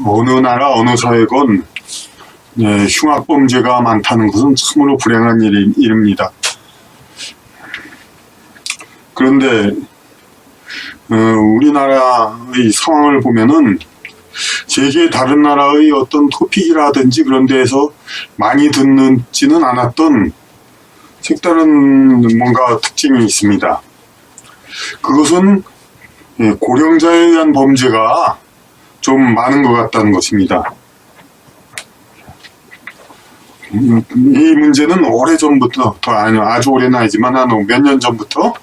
어느 나라 어느 사회건 흉악범죄가 많다는 것은 참으로 불행한 일입니다. 그런데 우리나라의 상황을 보면은 세계 다른 나라의 어떤 토픽이라든지 그런 데에서 많이 듣지는 않았던 색다른 뭔가 특징이 있습니다. 그것은 고령자에 의한 범죄가 좀 많은 것 같다는 것입니다. 이 문제는 오래전부터, 아주 오래는 아니지만 한 몇 년 전부터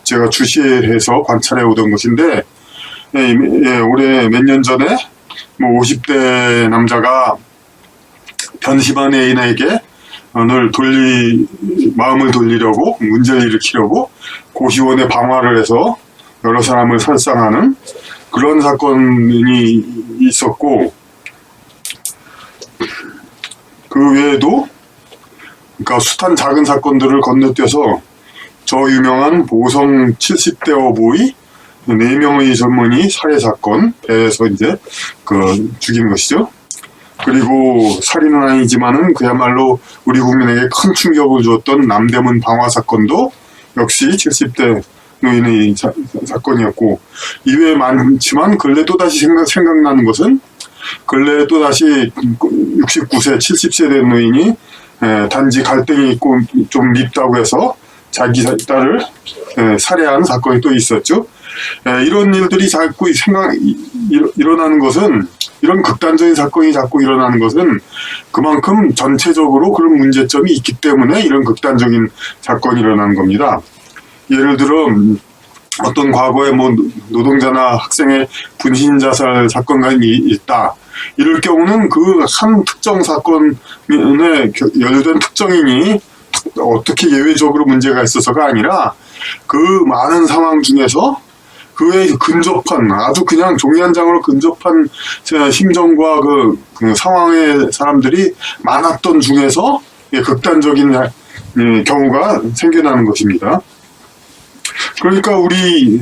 제가 주시해서 관찰해 오던 것인데, 올해 몇 년 전에 50대 남자가 변심한 애인에게 마음을 돌리려고, 문제를 일으키려고 고시원에 방화를 해서 여러 사람을 살상하는 그런 사건이 있었고, 그 외에도 그러니까 숱한 작은 사건들을 건너뛰어서 저 유명한 보성 70대 어부의 4명의 젊은이 살해 사건, 배에서 이제 죽인 것이죠. 그리고 살인은 아니지만은 그야말로 우리 국민에게 큰 충격을 주었던 남대문 방화 사건도 역시 70대 노인의 사건이었고, 이외에 많지만 근래 또다시 생각나는 것은 근래 또다시 69세, 70세 된 노인이 단지 갈등이 있고 좀 밉다고 해서 자기 딸을 살해한 사건이 또 있었죠. 이런 일들이 자꾸 일어나는 것은, 이런 극단적인 사건이 자꾸 일어나는 것은 그만큼 전체적으로 그런 문제점이 있기 때문에 이런 극단적인 사건이 일어나는 겁니다. 예를 들어 어떤 과거에 노동자나 학생의 분신 자살 사건이 있다. 이럴 경우는 그 한 특정 사건에 연루된 특정인이 어떻게 예외적으로 문제가 있어서가 아니라 그 많은 상황 중에서 그에 근접한, 아주 그냥 종이 한 장으로 근접한 심정과 그 상황의 사람들이 많았던 중에서 극단적인 경우가 생겨나는 것입니다. 그러니까 우리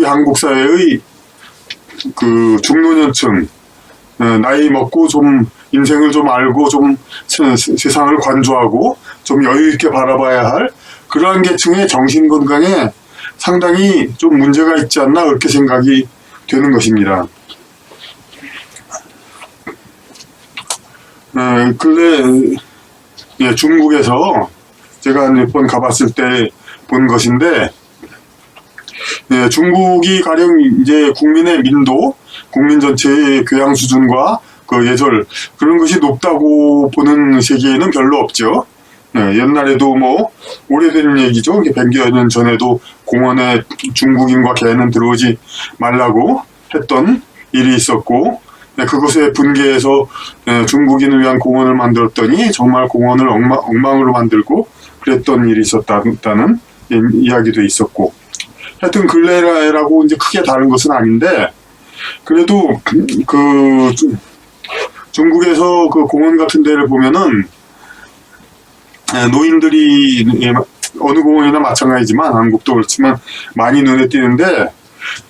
한국 사회의 중노년층, 나이 먹고 좀 인생을 좀 알고 좀 세상을 관조하고 좀 여유 있게 바라봐야 할 그러한 계층의 정신 건강에 상당히 좀 문제가 있지 않나, 그렇게 생각이 되는 것입니다. 근래 중국에서 제가 몇 번 가봤을 때 본 것인데, 중국이 가령 이제 국민의 민도, 국민 전체의 교양 수준과 예절, 그런 것이 높다고 보는 세계에는 별로 없죠. 옛날에도 오래된 얘기죠. 100여 년 전에도 공원에 중국인과 개는 들어오지 말라고 했던 일이 있었고, 그것에 분개해서 중국인을 위한 공원을 만들었더니 정말 공원을 엉망으로 만들고 그랬던 일이 있었다는 이야기도 있었고, 하여튼 근래라고 이제 크게 다른 것은 아닌데, 그래도 중국에서 공원 같은 데를 보면은 노인들이 어느 공원이나 마찬가지지만 한국도 그렇지만 많이 눈에 띄는데,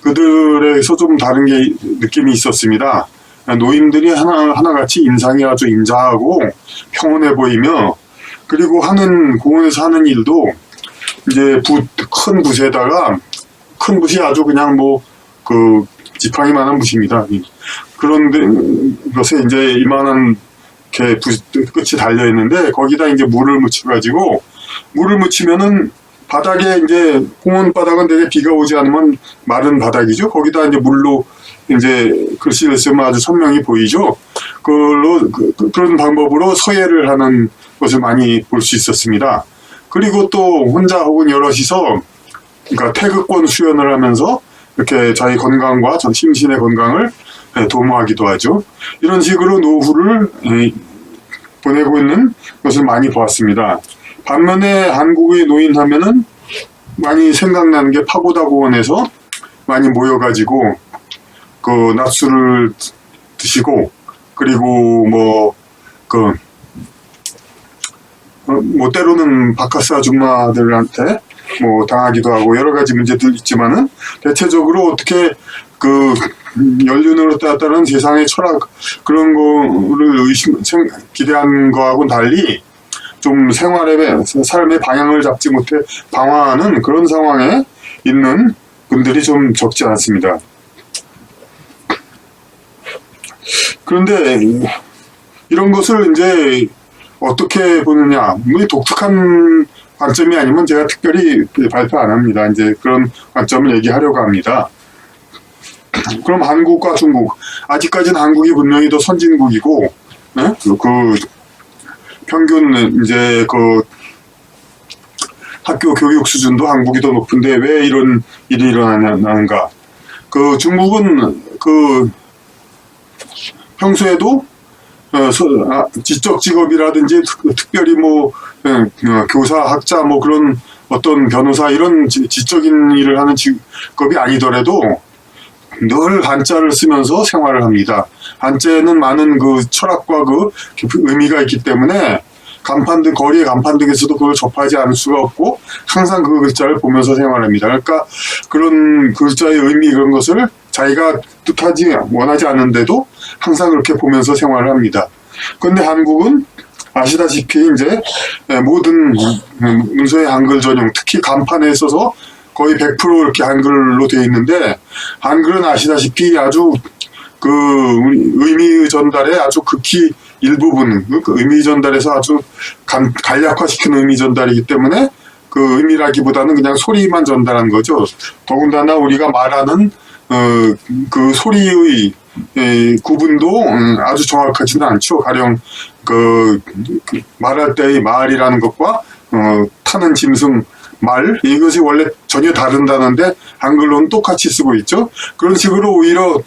그들에서 좀 다른 느낌이 있었습니다. 노인들이 하나같이 인상이 아주 인자하고 평온해 보이며, 그리고 공원에서 하는 일도 이제 큰 붓에다가, 큰 붓이 아주 그냥 지팡이만한 붓입니다. 그런데 것에 이제 이만한 끝이 달려 있는데, 거기다 이제 물을 묻히면은 바닥에 이제 공원 바닥은 되게 비가 오지 않으면 마른 바닥이죠. 거기다 이제 물로 이제 글씨를 쓰면 아주 선명히 보이죠. 그런 방법으로 서예를 하는 것을 많이 볼 수 있었습니다. 그리고 또 혼자 혹은 여럿이서 그러니까 태극권 수련을 하면서 이렇게 자기 건강과 심신의 건강을 도모하기도 하죠. 이런 식으로 노후를 보내고 있는 것을 많이 보았습니다. 반면에 한국의 노인 하면은 많이 생각나는 게 파고다 공원에서 많이 모여가지고 낮술을 드시고, 그리고 때로는 바카스 아줌마들한테 당하기도 하고 여러 가지 문제들 있지만은, 대체적으로 어떻게 그 연륜으로 따른 세상의 철학 그런 거를 기대한 거하고는 달리 좀 삶의 방향을 잡지 못해 방황하는 그런 상황에 있는 분들이 좀 적지 않습니다. 그런데 이런 것을 이제 어떻게 보느냐, 독특한 관점이 아니면 제가 특별히 발표 안 합니다. 이제 그런 관점을 얘기하려고 합니다. 그럼 한국과 중국, 아직까지는 한국이 분명히 더 선진국이고, 네? 그 평균 이제 그 학교 교육 수준도 한국이 더 높은데 왜 이런 일이 일어나는가? 그 중국은 그 평소에도 지적 직업이라든지 특별히 뭐 교사, 학자, 뭐 그런 어떤 변호사 이런 지적인 일을 하는 직업이 아니더라도 늘 한자를 쓰면서 생활을 합니다. 한자에는 많은 그 철학과 그 의미가 있기 때문에 거리의 간판 등에서도 그걸 접하지 않을 수가 없고 항상 그 글자를 보면서 생활합니다. 그러니까 그런 글자의 의미 그런 것을 자기가 원하지 않는데도 항상 그렇게 보면서 생활을 합니다. 그런데 한국은 아시다시피 이제 모든 문서의 한글 전용, 특히 간판에 있어서 거의 100% 이렇게 한글로 되어 있는데 한글은 아시다시피 아주 그 의미 전달에 아주 극히 일부분, 그 의미 전달에서 아주 간략화시킨 의미 전달이기 때문에 그 의미라기보다는 그냥 소리만 전달한 거죠. 더군다나 우리가 말하는 그 소리의 구분도 아주 정확하지는 않죠. 가령 그 말할 때의 말이라는 것과 타는 짐승 말 이것이 원래 전혀 다른다는데 한글로는 똑같이 쓰고 있죠. 그런 식으로 오히려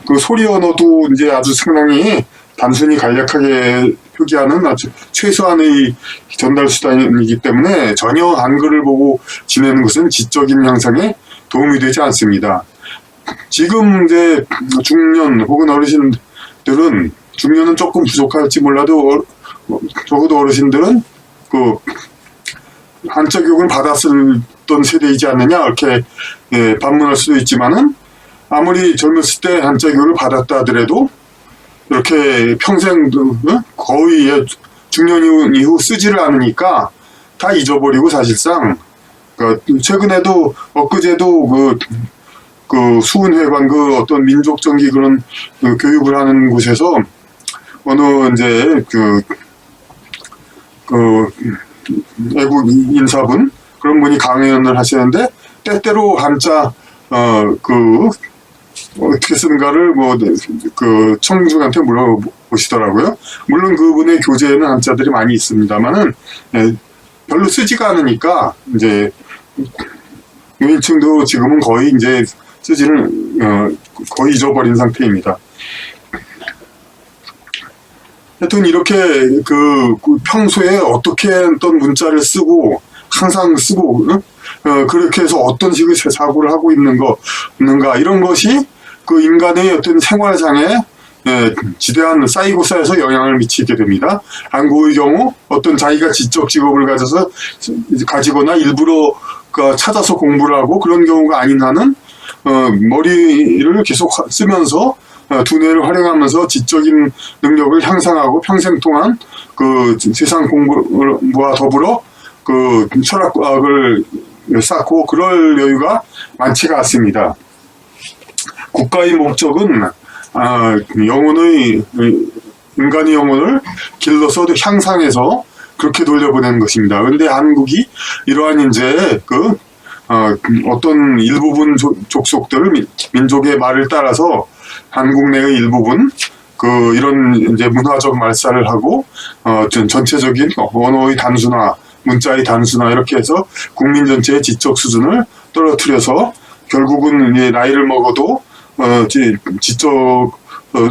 그 소리 언어도 이제 아주 상당히 단순히 간략하게 표기하는 아주 최소한의 전달 수단이기 때문에 전혀 한글을 보고 지내는 것은 지적인 향상에 도움이 되지 않습니다. 지금 이제 중년 혹은 어르신들은 중년은 조금 부족할지 몰라도 적어도 어르신들은 그 한자 교육을 받았던 세대이지 않느냐 이렇게 반문할 수도 있지만은 아무리 젊었을 때 한자 교육을 받았다 하더라도 이렇게 평생 거의 중년 이후 쓰지를 않으니까 다 잊어버리고 사실상 최근에도 엊그제도 그 수은회관 그 어떤 민족정기 그런 교육을 하는 곳에서 어느 이제 애국 인사분 그런 분이 강연을 하시는데 때때로 한자 어떻게 쓰는가를 그 청중한테 물어보시더라고요. 물론 그분의 교재에는 한자들이 많이 있습니다만은 별로 쓰지가 않으니까 이제 노인층도 지금은 거의 이제 쓰지를 거의 잊어버린 상태입니다. 하여튼 이렇게 그 평소에 어떻게 어떤 문자를 쓰고 항상 쓰고 그렇게 해서 어떤 식의 사고를 하고 있는가 이런 것이 그 인간의 어떤 생활상에 지대한 쌓이고 쌓여서 영향을 미치게 됩니다. 한국의 경우 어떤 자기가 지적 직업을 가지거나 일부러 찾아서 공부를 하고 그런 경우가 아닌 한은 머리를 계속 쓰면서 두뇌를 활용하면서 지적인 능력을 향상하고 평생 동안 그 세상 공부와 더불어 그 철학과학을 쌓고 그럴 여유가 많지가 않습니다. 국가의 목적은 인간의 영혼을 길러서 향상해서 그렇게 돌려보내는 것입니다. 그런데 한국이 이러한 이제 어떤 일부분 족속들 민족의 말을 따라서 한국 내의 일부분 이런 이제 문화적 말살을 하고 전체적인 언어의 단순화, 문자의 단순화 이렇게 해서 국민 전체의 지적 수준을 떨어뜨려서 결국은 이제 나이를 먹어도 지적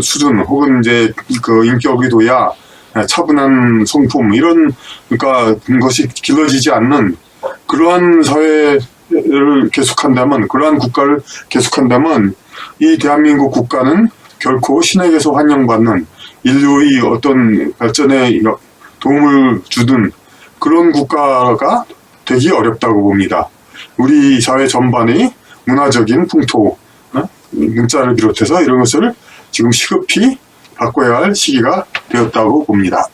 수준 혹은 이제 그 인격의 도야, 차분한 성품 이런 것이 길러지지 않는 그러한 사회를 계속한다면, 그러한 국가를 계속한다면 이 대한민국 국가는 결코 신에게서 환영받는 인류의 어떤 발전에 도움을 주는 그런 국가가 되기 어렵다고 봅니다. 우리 사회 전반의 문화적인 풍토, 문자를 비롯해서 이런 것을 지금 시급히 바꿔야 할 시기가 되었다고 봅니다.